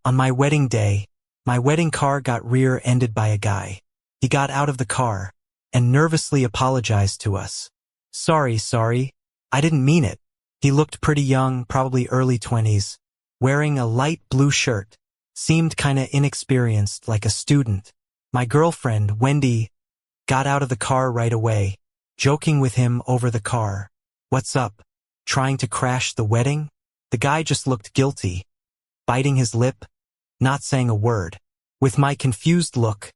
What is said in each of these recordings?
On my wedding day, my wedding car got rear-ended by a guy. He got out of the car and nervously apologized to us. Sorry, I didn't mean it. He looked pretty young, probably early 20s, wearing a light blue shirt. Seemed kinda inexperienced, like a student. My girlfriend, Wendy, got out of the car right away, joking with him over the car. What's up? Trying to crash the wedding? The guy just looked guilty, biting his lip, not saying a word. With my confused look,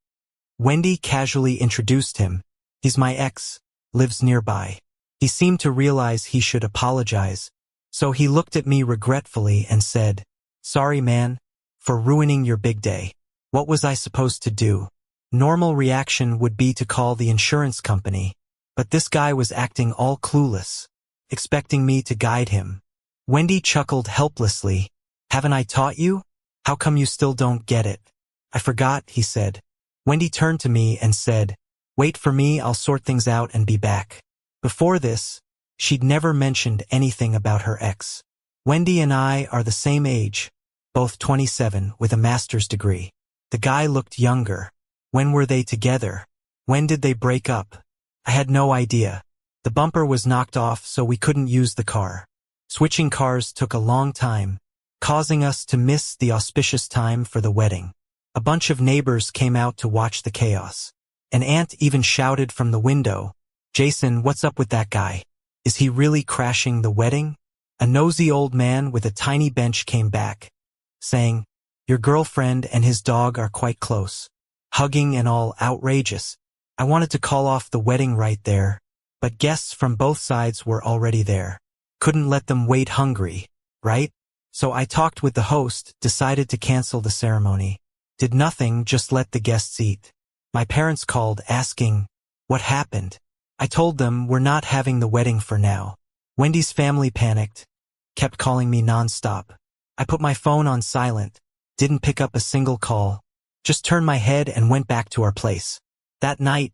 Wendy casually introduced him. He's my ex, lives nearby. He seemed to realize he should apologize, so he looked at me regretfully and said, "Sorry, man, for ruining your big day." What was I supposed to do? Normal reaction would be to call the insurance company, but this guy was acting all clueless, expecting me to guide him. Wendy chuckled helplessly. Haven't I taught you? How come you still don't get it? I forgot, he said. Wendy turned to me and said, "Wait for me, I'll sort things out and be back." Before this, she'd never mentioned anything about her ex. Wendy and I are the same age, both 27 with a master's degree. The guy looked younger. When were they together? When did they break up? I had no idea. The bumper was knocked off, so we couldn't use the car. Switching cars took a long time, causing us to miss the auspicious time for the wedding. A bunch of neighbors came out to watch the chaos. An aunt even shouted from the window, "Jason, what's up with that guy? Is he really crashing the wedding?" A nosy old man with a tiny bench came back, saying, "Your girlfriend and his dog are quite close. Hugging and all, outrageous." I wanted to call off the wedding right there, but guests from both sides were already there. Couldn't let them wait hungry, right? So I talked with the host, decided to cancel the ceremony. Did nothing, just let the guests eat. My parents called asking, "What happened?" I told them we're not having the wedding for now. Wendy's family panicked, kept calling me nonstop. I put my phone on silent, didn't pick up a single call, just turned my head and went back to our place. That night,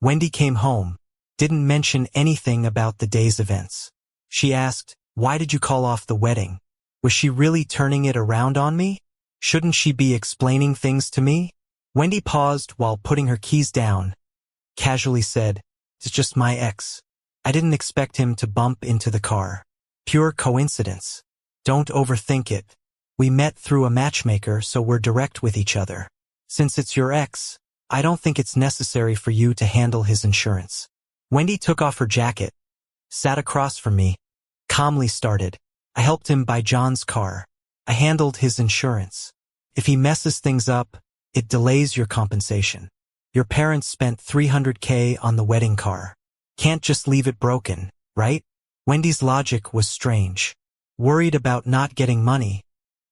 Wendy came home, didn't mention anything about the day's events. She asked, "Why did you call off the wedding?" Was she really turning it around on me? Shouldn't she be explaining things to me? Wendy paused while putting her keys down, casually said, "It's just my ex. I didn't expect him to bump into the car. Pure coincidence. Don't overthink it. We met through a matchmaker, so we're direct with each other. Since it's your ex, I don't think it's necessary for you to handle his insurance." Wendy took off her jacket, sat across from me, calmly started. "I helped him buy John's car. I handled his insurance. If he messes things up, it delays your compensation. Your parents spent $300K on the wedding car. Can't just leave it broken, right?" Wendy's logic was strange. Worried about not getting money,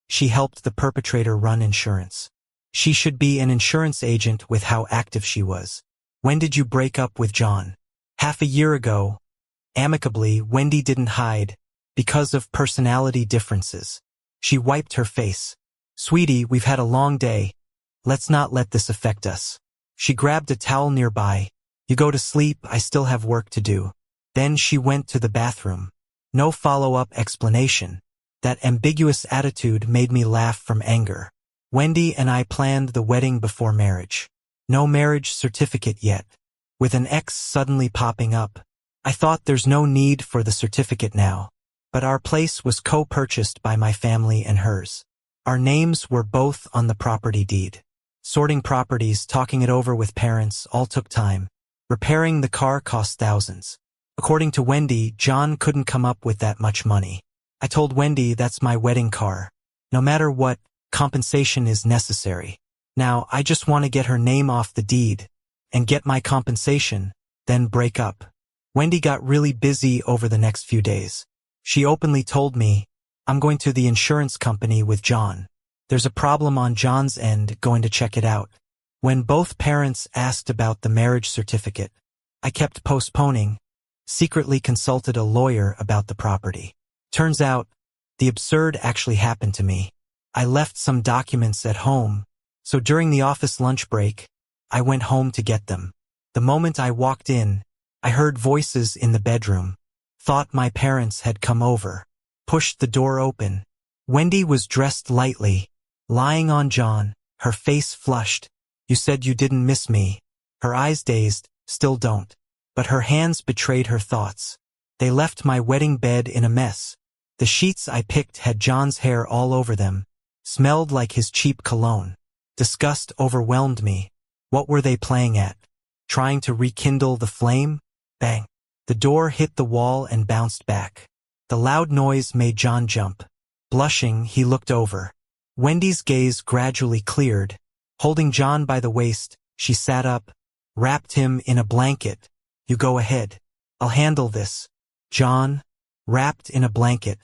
she helped the perpetrator run insurance. She should be an insurance agent with how active she was. "When did you break up with John?" "Half a year ago." Amicably, Wendy didn't hide, because of personality differences. She wiped her face. "Sweetie, we've had a long day. Let's not let this affect us." She grabbed a towel nearby. "You go to sleep, I still have work to do." Then she went to the bathroom. No follow-up explanation. That ambiguous attitude made me laugh from anger. Wendy and I planned the wedding before marriage. No marriage certificate yet. With an ex suddenly popping up, I thought there's no need for the certificate now. But our place was co-purchased by my family and hers. Our names were both on the property deed. Sorting properties, talking it over with parents, all took time. Repairing the car cost thousands. According to Wendy, John couldn't come up with that much money. I told Wendy that's my wedding car. No matter what, compensation is necessary. Now, I just want to get her name off the deed and get my compensation, then break up. Wendy got really busy over the next few days. She openly told me, "I'm going to the insurance company with John. There's a problem on John's end, going to check it out." When both parents asked about the marriage certificate, I kept postponing, secretly consulted a lawyer about the property. Turns out, the absurd actually happened to me. I left some documents at home, so during the office lunch break, I went home to get them. The moment I walked in, I heard voices in the bedroom. Thought my parents had come over. Pushed the door open. Wendy was dressed lightly, lying on John, her face flushed. You said you didn't miss me. Her eyes dazed, still don't. But her hands betrayed her thoughts. They left my wedding bed in a mess. The sheets I picked had John's hair all over them, smelled like his cheap cologne. Disgust overwhelmed me. What were they playing at? Trying to rekindle the flame? Bang. The door hit the wall and bounced back. The loud noise made John jump. Blushing, he looked over. Wendy's gaze gradually cleared. Holding John by the waist, she sat up, wrapped him in a blanket. You go ahead. I'll handle this. John, wrapped in a blanket,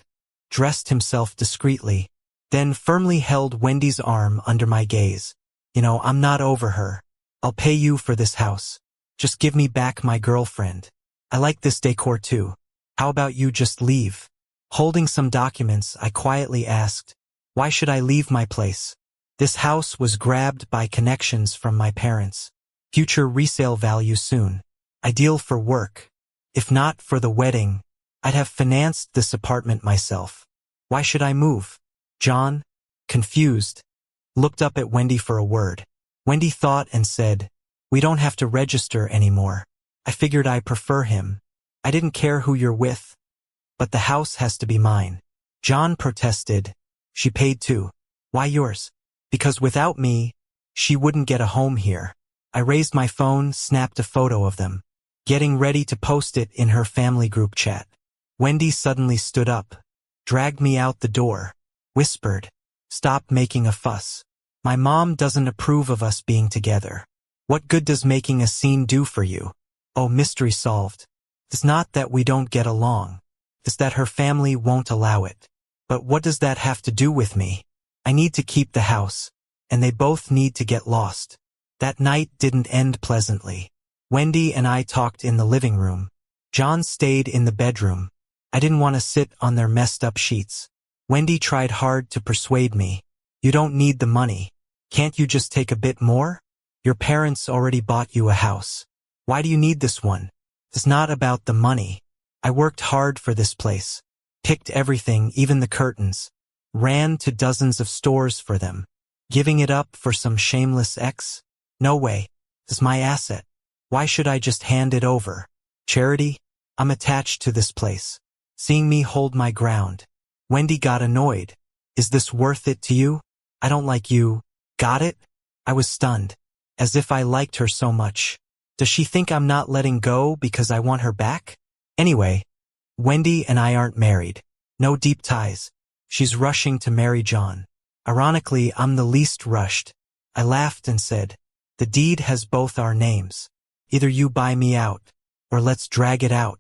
dressed himself discreetly, then firmly held Wendy's arm under my gaze. I'm not over her. I'll pay you for this house. Just give me back my girlfriend. I like this decor too. How about you just leave? Holding some documents, I quietly asked, why should I leave my place? This house was grabbed by connections from my parents. Future resale value soon. Ideal for work. If not for the wedding, I'd have financed this apartment myself. Why should I move? John, confused, looked up at Wendy for a word. Wendy thought and said, we don't have to register anymore. I figured I prefer him. I didn't care who you're with. But the house has to be mine. John protested. She paid too. Why yours? Because without me, she wouldn't get a home here. I raised my phone, snapped a photo of them, getting ready to post it in her family group chat. Wendy suddenly stood up, dragged me out the door, whispered, stop making a fuss. My mom doesn't approve of us being together. What good does making a scene do for you? Oh, mystery solved. It's not that we don't get along. It's that her family won't allow it. But what does that have to do with me? I need to keep the house, and they both need to get lost. That night didn't end pleasantly. Wendy and I talked in the living room. John stayed in the bedroom. I didn't want to sit on their messed up sheets. Wendy tried hard to persuade me. You don't need the money. Can't you just take a bit more? Your parents already bought you a house. Why do you need this one? It's not about the money. I worked hard for this place. Picked everything, even the curtains. Ran to dozens of stores for them. Giving it up for some shameless ex? No way. It's my asset. Why should I just hand it over? Charity? I'm attached to this place. Seeing me hold my ground. Wendy got annoyed. Is this worth it to you? I don't like you. Got it? I was stunned. As if I liked her so much. Does she think I'm not letting go because I want her back? Anyway, Wendy and I aren't married. No deep ties. She's rushing to marry John. Ironically, I'm the least rushed. I laughed and said, the deed has both our names. Either you buy me out, or let's drag it out.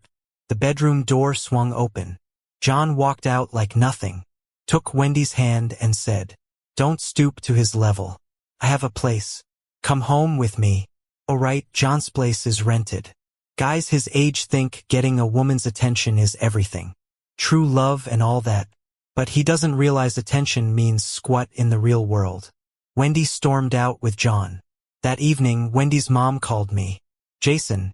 The bedroom door swung open. John walked out like nothing, took Wendy's hand and said, don't stoop to his level. I have a place. Come home with me. Oh right, John's place is rented. Guys his age think getting a woman's attention is everything. True love and all that. But he doesn't realize attention means squat in the real world. Wendy stormed out with John. That evening, Wendy's mom called me. Jason,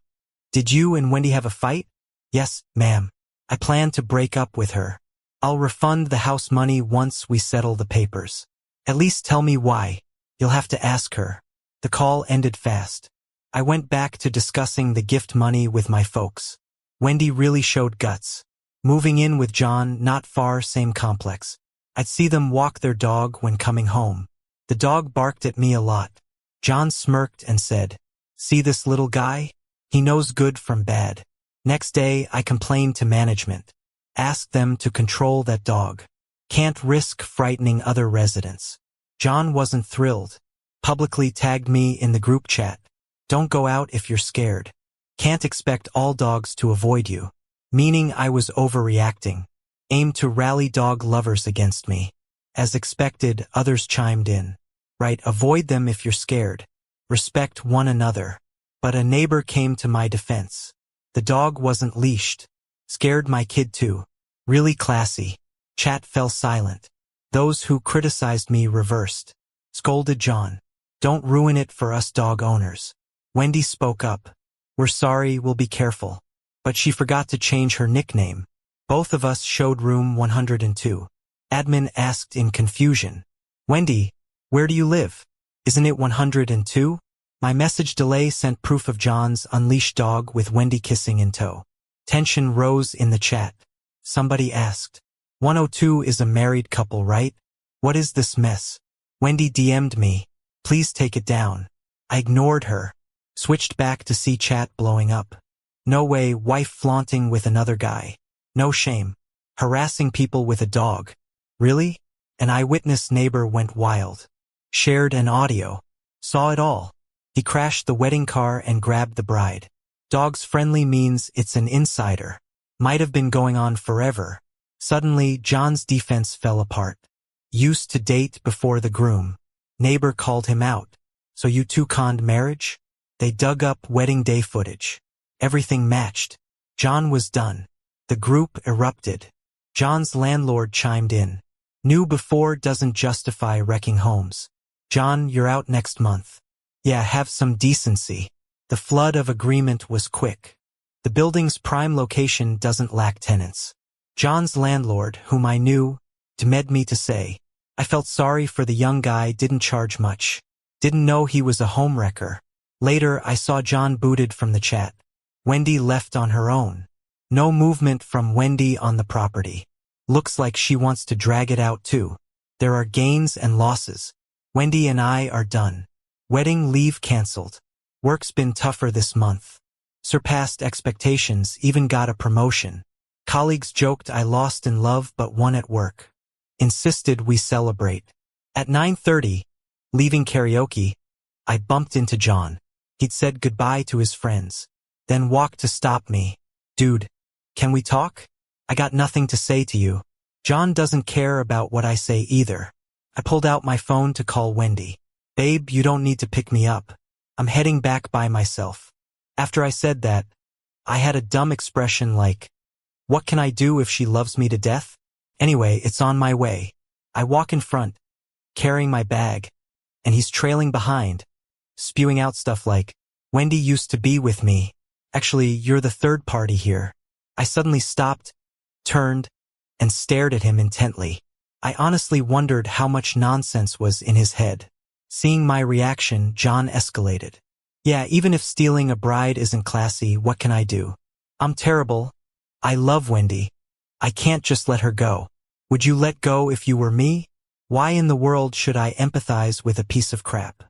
did you and Wendy have a fight? Yes, ma'am. I plan to break up with her. I'll refund the house money once we settle the papers. At least tell me why. You'll have to ask her. The call ended fast. I went back to discussing the gift money with my folks. Wendy really showed guts. Moving in with John, not far, same complex. I'd see them walk their dog when coming home. The dog barked at me a lot. John smirked and said, see this little guy? He knows good from bad. Next day, I complained to management. Asked them to control that dog. Can't risk frightening other residents. John wasn't thrilled. Publicly tagged me in the group chat. Don't go out if you're scared. Can't expect all dogs to avoid you. Meaning I was overreacting. Aimed to rally dog lovers against me. As expected, others chimed in. Right, avoid them if you're scared. Respect one another. But a neighbor came to my defense. The dog wasn't leashed. Scared my kid too. Really classy. Chat fell silent. Those who criticized me reversed. Scolded John. Don't ruin it for us dog owners. Wendy spoke up. We're sorry, we'll be careful. But she forgot to change her nickname. Both of us showed room 102. Admin asked in confusion. Wendy, Where do you live? Isn't it 102? My message delay sent proof of John's unleashed dog with Wendy kissing in tow. Tension rose in the chat. Somebody asked, 102 is a married couple, right? What is this mess? Wendy DM'd me, please take it down. I ignored her. Switched back to see chat blowing up. No way, wife flaunting with another guy. No shame. Harassing people with a dog. Really? An eyewitness neighbor went wild. Shared an audio. Saw it all. He crashed the wedding car and grabbed the bride. Dogs friendly means it's an insider. Might have been going on forever. Suddenly, John's defense fell apart. Used to date before the groom. Neighbor called him out. So you two conned marriage? They dug up wedding day footage. Everything matched. John was done. The group erupted. John's landlord chimed in. Knew before doesn't justify wrecking homes. John, you're out next month. Yeah, have some decency. The flood of agreement was quick. The building's prime location doesn't lack tenants. John's landlord, whom I knew, DM'd me to say, I felt sorry for the young guy, didn't charge much. Didn't know he was a homewrecker. Later, I saw John booted from the chat. Wendy left on her own. No movement from Wendy on the property. Looks like she wants to drag it out too. There are gains and losses. Wendy and I are done. Wedding leave cancelled. Work's been tougher this month. Surpassed expectations, even got a promotion. Colleagues joked I lost in love but won at work. Insisted we celebrate. At 9:30, leaving karaoke, I bumped into John. He'd said goodbye to his friends. Then walked to stop me. Dude, can we talk? I got nothing to say to you. John doesn't care about what I say either. I pulled out my phone to call Wendy. Babe, you don't need to pick me up. I'm heading back by myself. After I said that, I had a dumb expression like, what can I do if she loves me to death? Anyway, it's on my way. I walk in front, carrying my bag, and he's trailing behind, spewing out stuff like, Wendy used to be with me. Actually, you're the third party here. I suddenly stopped, turned, and stared at him intently. I honestly wondered how much nonsense was in his head. Seeing my reaction, John escalated. Yeah, even if stealing a bride isn't classy, what can I do? I'm terrible. I love Wendy. I can't just let her go. Would you let go if you were me? Why in the world should I empathize with a piece of crap?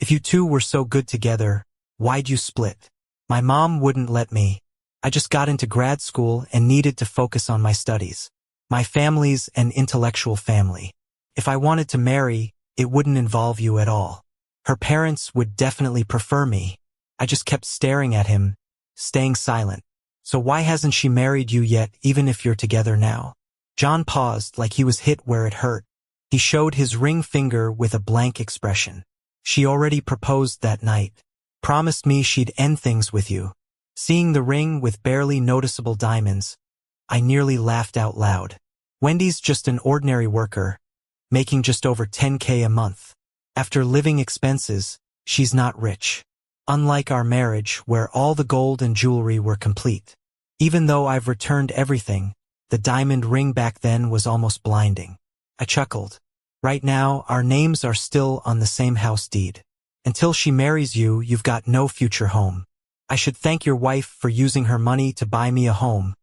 If you two were so good together, why'd you split? My mom wouldn't let me. I just got into grad school and needed to focus on my studies. My family's an intellectual family. If I wanted to marry, it wouldn't involve you at all. Her parents would definitely prefer me. I just kept staring at him, staying silent. So why hasn't she married you yet, even if you're together now? John paused like he was hit where it hurt. He showed his ring finger with a blank expression. She already proposed that night. Promised me she'd end things with you. Seeing the ring with barely noticeable diamonds, I nearly laughed out loud. Wendy's just an ordinary worker, making just over 10K a month. After living expenses, she's not rich. Unlike our marriage, where all the gold and jewelry were complete. Even though I've returned everything, the diamond ring back then was almost blinding. I chuckled. Right now, our names are still on the same house deed. Until she marries you, you've got no future home. I should thank your wife for using her money to buy me a home,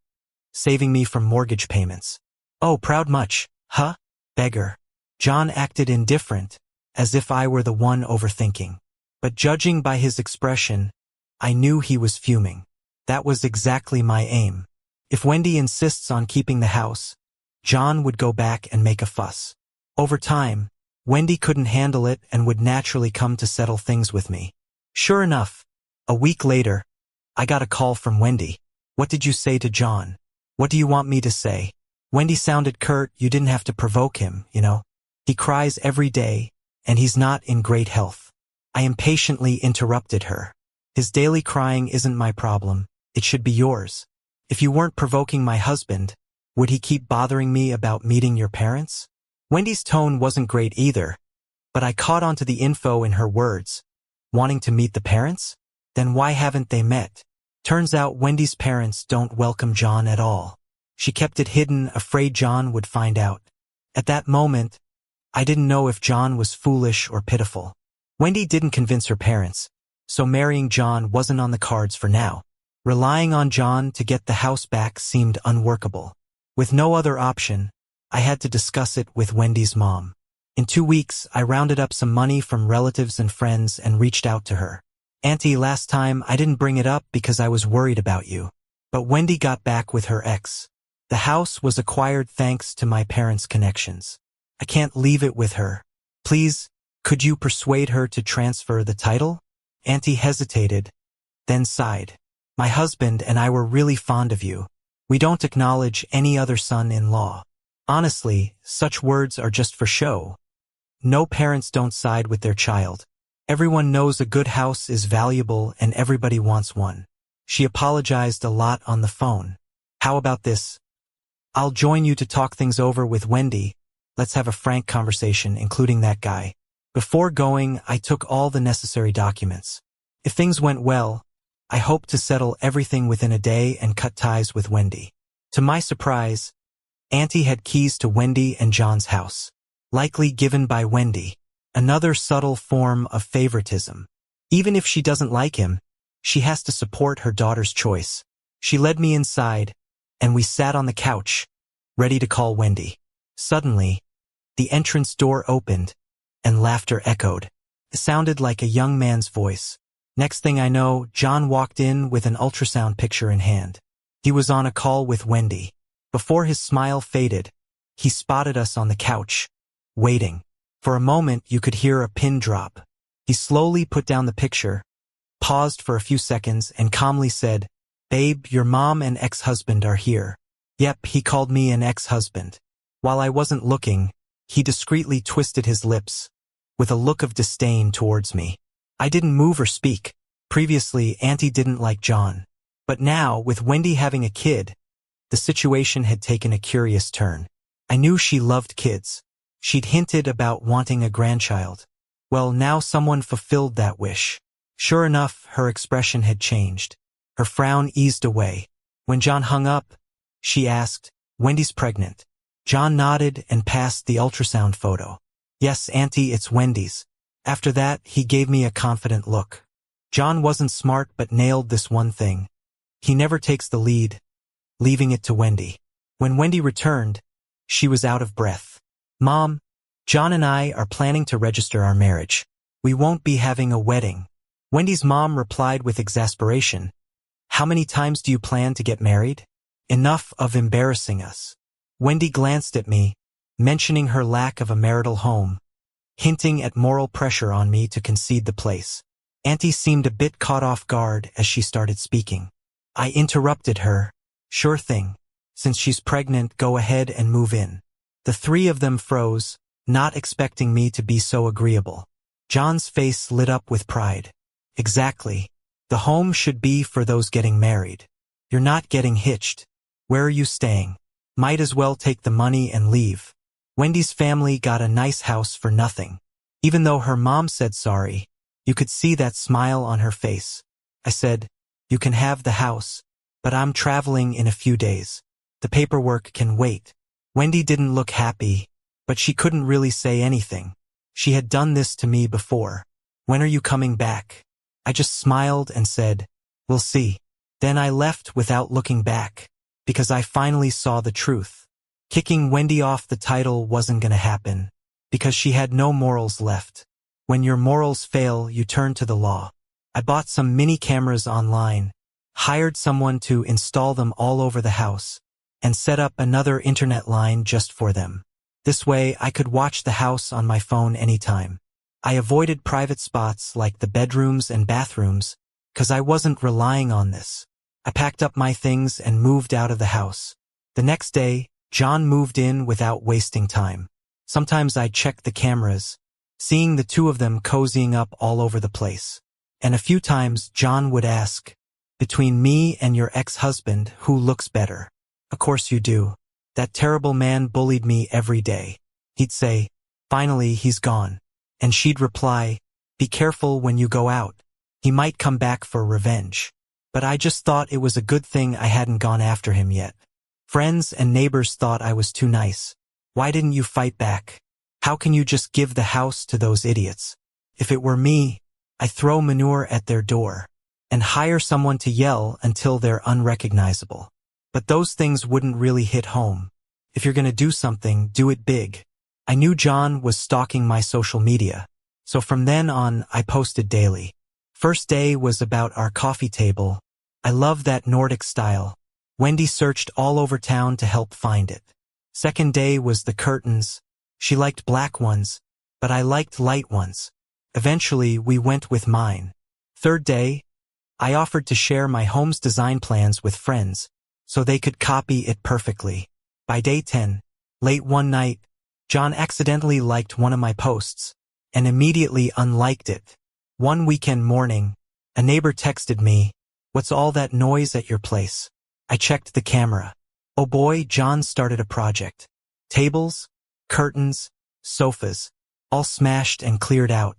saving me from mortgage payments. Oh, proud much, huh? Beggar. John acted indifferent, as if I were the one overthinking. But judging by his expression, I knew he was fuming. That was exactly my aim. If Wendy insists on keeping the house, John would go back and make a fuss. Over time, Wendy couldn't handle it and would naturally come to settle things with me. Sure enough, a week later, I got a call from Wendy. What did you say to John? What do you want me to say? Wendy sounded curt. You didn't have to provoke him, you know. He cries every day, and he's not in great health. I impatiently interrupted her. His daily crying isn't my problem. It should be yours. If you weren't provoking my husband, would he keep bothering me about meeting your parents? Wendy's tone wasn't great either, but I caught on to the info in her words. Wanting to meet the parents? Then why haven't they met? Turns out Wendy's parents don't welcome John at all. She kept it hidden, afraid John would find out. At that moment, I didn't know if John was foolish or pitiful. Wendy didn't convince her parents, so marrying John wasn't on the cards for now. Relying on John to get the house back seemed unworkable. With no other option, I had to discuss it with Wendy's mom. In 2 weeks, I rounded up some money from relatives and friends and reached out to her. "Auntie, last time I didn't bring it up because I was worried about you." But Wendy got back with her ex. "The house was acquired thanks to my parents' connections. I can't leave it with her. Please, could you persuade her to transfer the title?" Auntie hesitated, then sighed. "My husband and I were really fond of you. We don't acknowledge any other son-in-law." Honestly, such words are just for show. No parents don't side with their child. Everyone knows a good house is valuable and everybody wants one. She apologized a lot on the phone. "How about this? I'll join you to talk things over with Wendy. Let's have a frank conversation, including that guy." Before going, I took all the necessary documents. If things went well, I hoped to settle everything within a day and cut ties with Wendy. To my surprise, Auntie had keys to Wendy and John's house, likely given by Wendy. Another subtle form of favoritism. Even if she doesn't like him, she has to support her daughter's choice. She led me inside, and we sat on the couch, ready to call Wendy. Suddenly, the entrance door opened, and laughter echoed. It sounded like a young man's voice. Next thing I know, John walked in with an ultrasound picture in hand. He was on a call with Wendy. Before his smile faded, he spotted us on the couch, waiting. For a moment, you could hear a pin drop. He slowly put down the picture, paused for a few seconds, and calmly said, "Babe, your mom and ex-husband are here." Yep, he called me an ex-husband. While I wasn't looking, he discreetly twisted his lips, with a look of disdain towards me. I didn't move or speak. Previously, Auntie didn't like John. But now, with Wendy having a kid, the situation had taken a curious turn. I knew she loved kids. She'd hinted about wanting a grandchild. Well, now someone fulfilled that wish. Sure enough, her expression had changed. Her frown eased away. When John hung up, she asked, "Wendy's pregnant?" John nodded and passed the ultrasound photo. "Yes, Auntie, it's Wendy's." After that, he gave me a confident look. John wasn't smart but nailed this one thing. He never takes the lead, leaving it to Wendy. When Wendy returned, she was out of breath. "Mom, John and I are planning to register our marriage. We won't be having a wedding." Wendy's mom replied with exasperation, "How many times do you plan to get married? Enough of embarrassing us." Wendy glanced at me, mentioning her lack of a marital home, hinting at moral pressure on me to concede the place. Auntie seemed a bit caught off guard as she started speaking. I interrupted her. "Sure thing. Since she's pregnant, go ahead and move in." The three of them froze, not expecting me to be so agreeable. John's face lit up with pride. "Exactly. The home should be for those getting married. You're not getting hitched. Where are you staying? Might as well take the money and leave." Wendy's family got a nice house for nothing. Even though her mom said sorry, you could see that smile on her face. I said, "You can have the house, but I'm traveling in a few days. The paperwork can wait." Wendy didn't look happy, but she couldn't really say anything. She had done this to me before. "When are you coming back?" I just smiled and said, "We'll see." Then I left without looking back, because I finally saw the truth. Kicking Wendy off the title wasn't gonna happen, because she had no morals left. When your morals fail, you turn to the law. I bought some mini cameras online, hired someone to install them all over the house, and set up another internet line just for them. This way, I could watch the house on my phone anytime. I avoided private spots like the bedrooms and bathrooms, because I wasn't relying on this. I packed up my things and moved out of the house. The next day, John moved in without wasting time. Sometimes I'd check the cameras, seeing the two of them cozying up all over the place. And a few times, John would ask, "Between me and your ex-husband, who looks better?" "Of course you do. That terrible man bullied me every day." He'd say, "Finally, he's gone." And she'd reply, "Be careful when you go out. He might come back for revenge." But I just thought it was a good thing I hadn't gone after him yet. Friends and neighbors thought I was too nice. "Why didn't you fight back? How can you just give the house to those idiots? If it were me, I'd throw manure at their door and hire someone to yell until they're unrecognizable. But those things wouldn't really hit home. If you're gonna do something, do it big. I knew John was stalking my social media, so from then on, I posted daily. First day was about our coffee table. I love that Nordic style. Wendy searched all over town to help find it. Second day was the curtains. She liked black ones, but I liked light ones. Eventually, we went with mine. Third day, I offered to share my home's design plans with friends, so they could copy it perfectly. By day 10, late one night, John accidentally liked one of my posts, and immediately unliked it. One weekend morning, a neighbor texted me, "What's all that noise at your place?" I checked the camera. Oh boy, John started a project. Tables, curtains, sofas, all smashed and cleared out.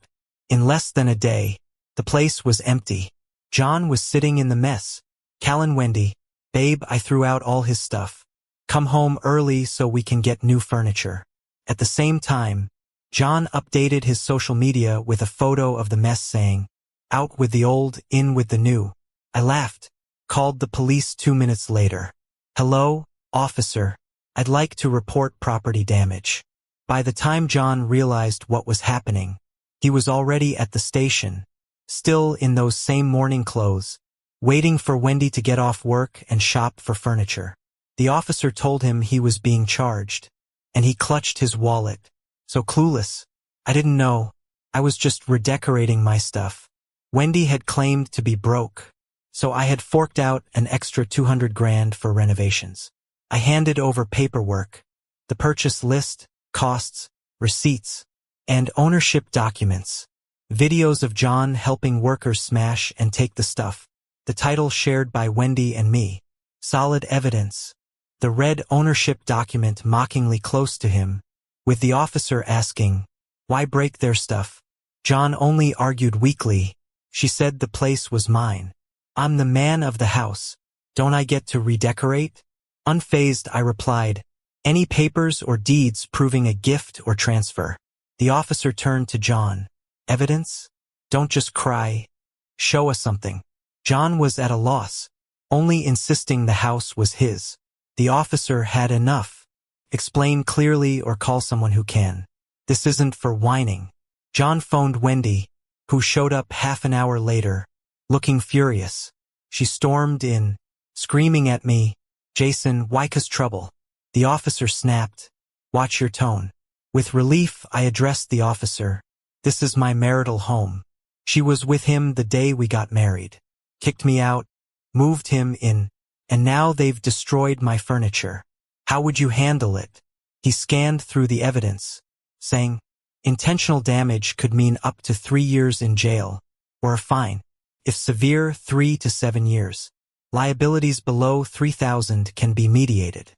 In less than a day, the place was empty. John was sitting in the mess. Calling Wendy, "Babe, I threw out all his stuff. Come home early so we can get new furniture." At the same time, John updated his social media with a photo of the mess saying, "Out with the old, in with the new." I laughed, called the police 2 minutes later. "Hello, officer. I'd like to report property damage." By the time John realized what was happening, he was already at the station, still in those same morning clothes, waiting for Wendy to get off work and shop for furniture. The officer told him he was being charged, and he clutched his wallet. So clueless. I didn't know. I was just redecorating my stuff. Wendy had claimed to be broke, so I had forked out an extra 200 grand for renovations. I handed over paperwork, the purchase list, costs, receipts, and ownership documents. Videos of John helping workers smash and take the stuff. The title shared by Wendy and me. Solid evidence. The red ownership document mockingly close to him, with the officer asking, "Why break their stuff?" John only argued weakly. "She said the place was mine. I'm the man of the house. Don't I get to redecorate?" Unfazed, I replied, "Any papers or deeds proving a gift or transfer?" The officer turned to John. "Evidence? Don't just cry. Show us something." John was at a loss, only insisting the house was his. The officer had enough. "Explain clearly or call someone who can. This isn't for whining." John phoned Wendy, who showed up half an hour later, looking furious. She stormed in, screaming at me, "Jason, why 'cause trouble?" The officer snapped, "Watch your tone." With relief, I addressed the officer. "This is my marital home. She was with him the day we got married. Kicked me out, moved him in, and now they've destroyed my furniture. How would you handle it?" He scanned through the evidence, saying, "Intentional damage could mean up to 3 years in jail, or a fine. If severe, 3 to 7 years. Liabilities below 3,000 can be mediated.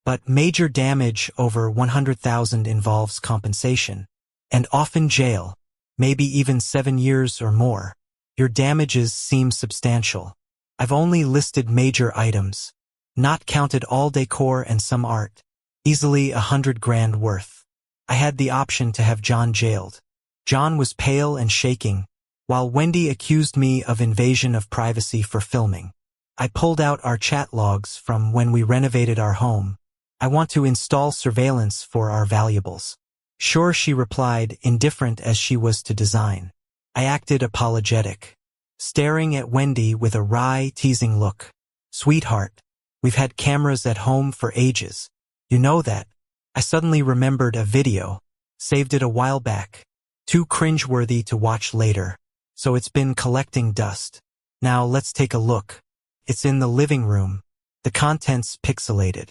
But major damage over 100,000 involves compensation, and often jail, maybe even 7 years or more. Your damages seem substantial. I've only listed major items, not counted all decor and some art. Easily 100 grand worth. I had the option to have John jailed. John was pale and shaking, while Wendy accused me of invasion of privacy for filming. I pulled out our chat logs from when we renovated our home. "I want to install surveillance for our valuables." "Sure," she replied, indifferent as she was to design. I acted apologetic, staring at Wendy with a wry, teasing look. "Sweetheart, we've had cameras at home for ages. You know that." I suddenly remembered a video, saved it a while back. Too cringeworthy to watch later, so it's been collecting dust. Now let's take a look. It's in the living room. The contents pixelated.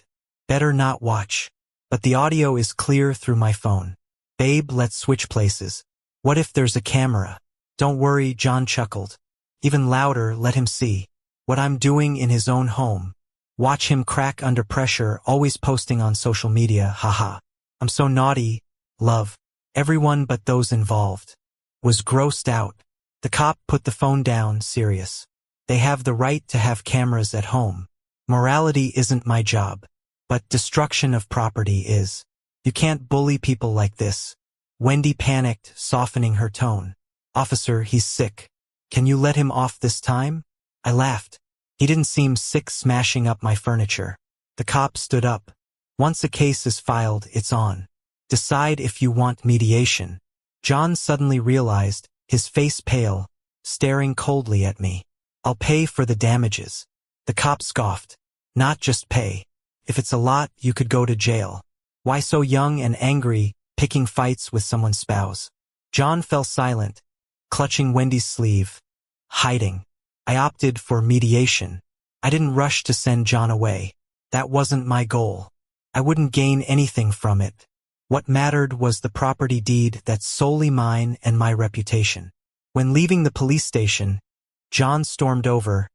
Better not watch. But the audio is clear through my phone. "Babe, let's switch places. What if there's a camera?" "Don't worry," John chuckled. Even louder, "Let him see what I'm doing in his own home. Watch him crack under pressure, always posting on social media, haha. I'm so naughty, love." Everyone but those involved was grossed out. The cop put the phone down, serious. "They have the right to have cameras at home. Morality isn't my job, but destruction of property is. You can't bully people like this." Wendy panicked, softening her tone. Officer, he's sick. Can you let him off this time? I laughed. He didn't seem sick smashing up my furniture. The cop stood up. Once a case is filed, it's on. Decide if you want mediation. John suddenly realized, his face pale, staring coldly at me. I'll pay for the damages. The cop scoffed. Not just pay. If it's a lot, you could go to jail. Why so young and angry, picking fights with someone's spouse? John fell silent, clutching Wendy's sleeve. Hiding. I opted for mediation. I didn't rush to send John away. That wasn't my goal. I wouldn't gain anything from it. What mattered was the property deed that's solely mine and my reputation. When leaving the police station, John stormed over,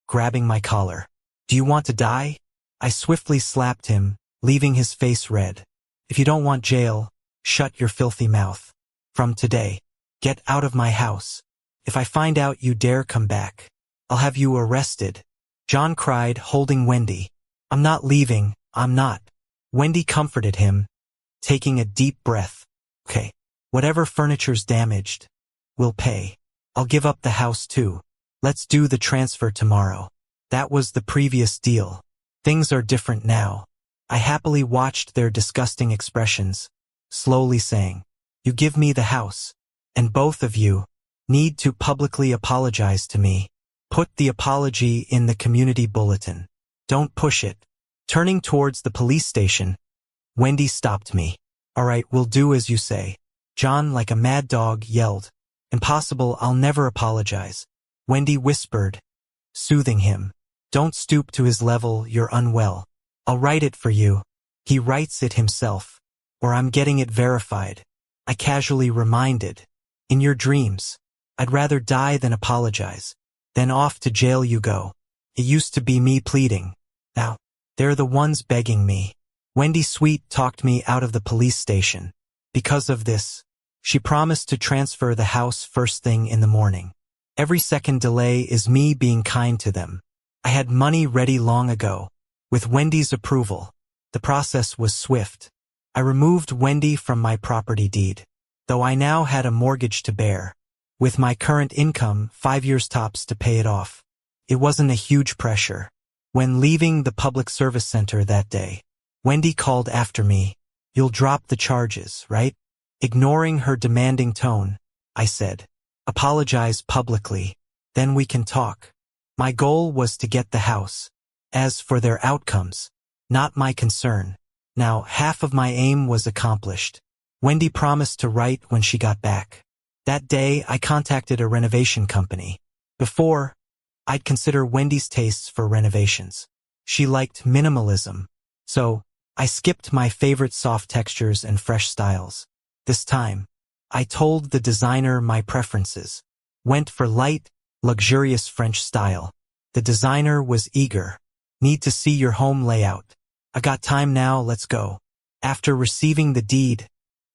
grabbing my collar. Do you want to die? I swiftly slapped him, leaving his face red. If you don't want jail, shut your filthy mouth. From today, get out of my house. If I find out you dare come back, I'll have you arrested. John cried, holding Wendy. I'm not leaving, I'm not. Wendy comforted him, taking a deep breath. Okay, whatever furniture's damaged, we'll pay. I'll give up the house too. Let's do the transfer tomorrow. That was the previous deal. Things are different now. I happily watched their disgusting expressions, slowly saying, you give me the house, and both of you need to publicly apologize to me. Put the apology in the community bulletin. Don't push it. Turning towards the police station, Wendy stopped me. All right, we'll do as you say. John, like a mad dog, yelled. Impossible, I'll never apologize. Wendy whispered, soothing him. Don't stoop to his level, you're unwell. I'll write it for you. He writes it himself. Or I'm getting it verified. I casually reminded. In your dreams. I'd rather die than apologize. Then off to jail you go. It used to be me pleading. Now, they're the ones begging me. Wendy Sweet talked me out of the police station. Because of this, she promised to transfer the house first thing in the morning. Every second delay is me being kind to them. I had money ready long ago. With Wendy's approval, the process was swift. I removed Wendy from my property deed, though I now had a mortgage to bear. With my current income, 5 years tops to pay it off. It wasn't a huge pressure. When leaving the public service center that day, Wendy called after me. You'll drop the charges, right? Ignoring her demanding tone, I said, apologize publicly, then we can talk. My goal was to get the house. As for their outcomes, not my concern. Now, half of my aim was accomplished. Wendy promised to write when she got back. That day, I contacted a renovation company. Before, I'd consider Wendy's tastes for renovations. She liked minimalism, so I skipped my favorite soft textures and fresh styles. This time, I told the designer my preferences. Went for light, luxurious French style. The designer was eager. Need to see your home layout. I got time now, let's go. After receiving the deed,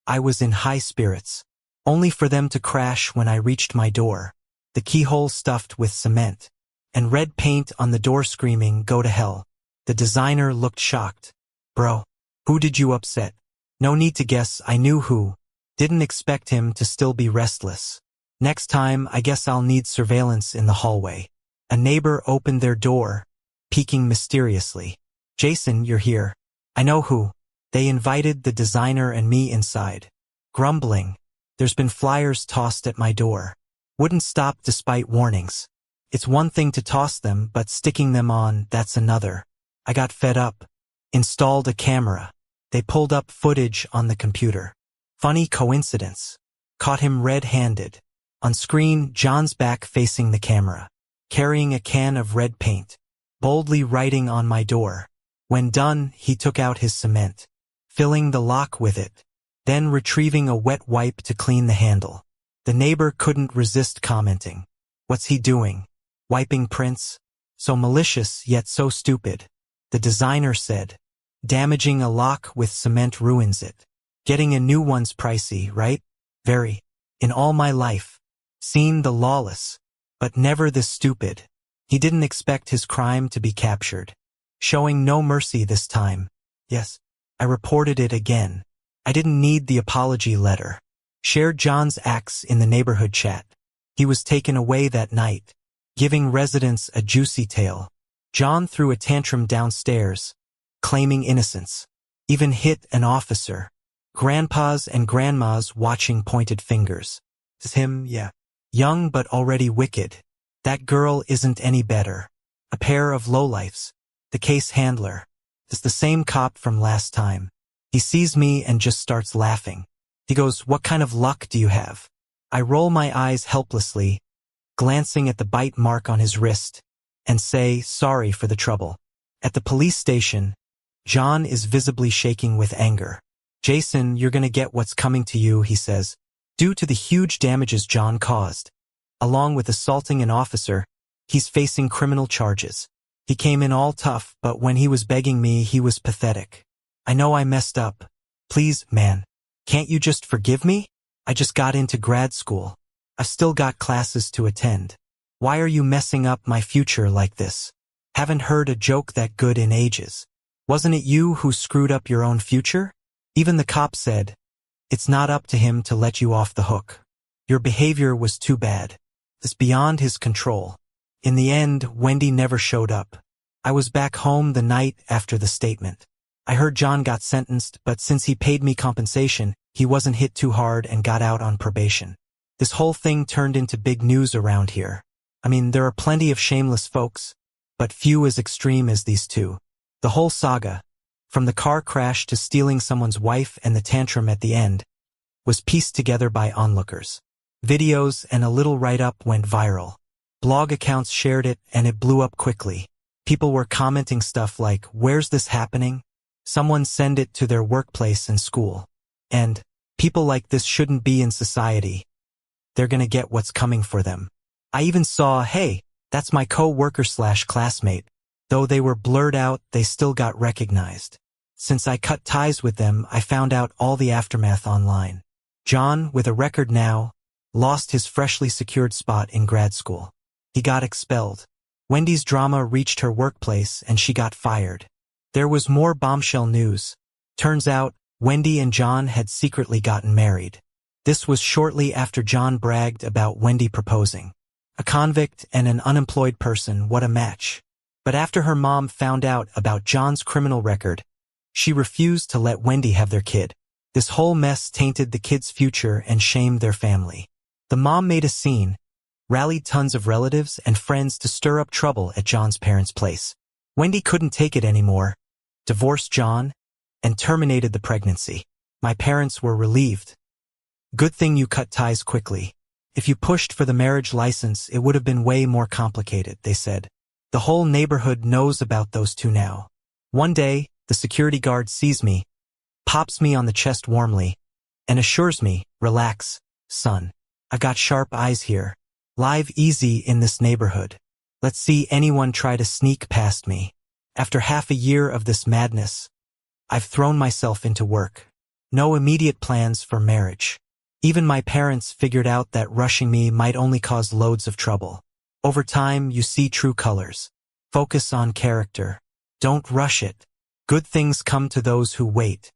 I was in high spirits, only for them to crash when I reached my door. The keyhole stuffed with cement, and red paint on the door screaming, go to hell. The designer looked shocked. Bro, who did you upset? No need to guess, I knew who. Didn't expect him to still be restless. Next time, I guess I'll need surveillance in the hallway. A neighbor opened their door, peeking mysteriously. Jason, you're here. I know who. They invited the designer and me inside. Grumbling. There's been flyers tossed at my door. Wouldn't stop despite warnings. It's one thing to toss them, but sticking them on, that's another. I got fed up. Installed a camera. They pulled up footage on the computer. Funny coincidence. Caught him red-handed. On screen, John's back facing the camera, carrying a can of red paint, boldly writing on my door. When done, he took out his cement, filling the lock with it, then retrieving a wet wipe to clean the handle. The neighbor couldn't resist commenting. What's he doing? Wiping prints? So malicious, yet so stupid. The designer said, damaging a lock with cement ruins it. Getting a new one's pricey, right? Very. In all my life, seen the lawless, but never this stupid. He didn't expect his crime to be captured. Showing no mercy this time. Yes, I reported it again. I didn't need the apology letter. Shared John's acts in the neighborhood chat. He was taken away that night, giving residents a juicy tale. John threw a tantrum downstairs, claiming innocence. Even hit an officer. Grandpas and grandmas watching pointed fingers. It's him, yeah. Young but already wicked. That girl isn't any better. A pair of lowlifes. The case handler. It's the same cop from last time. He sees me and just starts laughing. He goes, "What kind of luck do you have?" I roll my eyes helplessly, glancing at the bite mark on his wrist, and say, "Sorry for the trouble." At the police station, John is visibly shaking with anger. "Jason, you're gonna get what's coming to you," he says. Due to the huge damages John caused, along with assaulting an officer, he's facing criminal charges. He came in all tough, but when he was begging me, he was pathetic. "I know I messed up. Please, man. Can't you just forgive me? I just got into grad school. I've still got classes to attend. Why are you messing up my future like this? Haven't heard a joke that good in ages. Wasn't it you who screwed up your own future?" Even the cop said, "It's not up to him to let you off the hook. Your behavior was too bad. It's beyond his control." In the end, Wendy never showed up. I was back home the night after the statement. I heard John got sentenced, but since he paid me compensation, he wasn't hit too hard and got out on probation. This whole thing turned into big news around here. I mean, there are plenty of shameless folks, but few as extreme as these two. The whole saga, from the car crash to stealing someone's wife and the tantrum at the end, was pieced together by onlookers. Videos and a little write-up went viral. Blog accounts shared it and it blew up quickly. People were commenting stuff like, "Where's this happening?" Someone send it to their workplace and school. And, "People like this shouldn't be in society. They're gonna get what's coming for them." I even saw, "Hey, that's my co-worker/classmate." Though they were blurred out, they still got recognized. Since I cut ties with them, I found out all the aftermath online. John, with a record now, lost his freshly secured spot in grad school. He got expelled. Wendy's drama reached her workplace and she got fired. There was more bombshell news. Turns out, Wendy and John had secretly gotten married. This was shortly after John bragged about Wendy proposing. A convict and an unemployed person, what a match. But after her mom found out about John's criminal record, she refused to let Wendy have their kid. This whole mess tainted the kid's future and shamed their family. The mom made a scene, rallied tons of relatives and friends to stir up trouble at John's parents' place. Wendy couldn't take it anymore, divorced John, and terminated the pregnancy. My parents were relieved. "Good thing you cut ties quickly. If you pushed for the marriage license, it would have been way more complicated," they said. The whole neighborhood knows about those two now. One day, the security guard sees me, pops me on the chest warmly, and assures me, "Relax, son. I got sharp eyes here. Live easy in this neighborhood. Let's see anyone try to sneak past me." After half a year of this madness, I've thrown myself into work. No immediate plans for marriage. Even my parents figured out that rushing me might only cause loads of trouble. Over time, you see true colors. Focus on character. Don't rush it. Good things come to those who wait.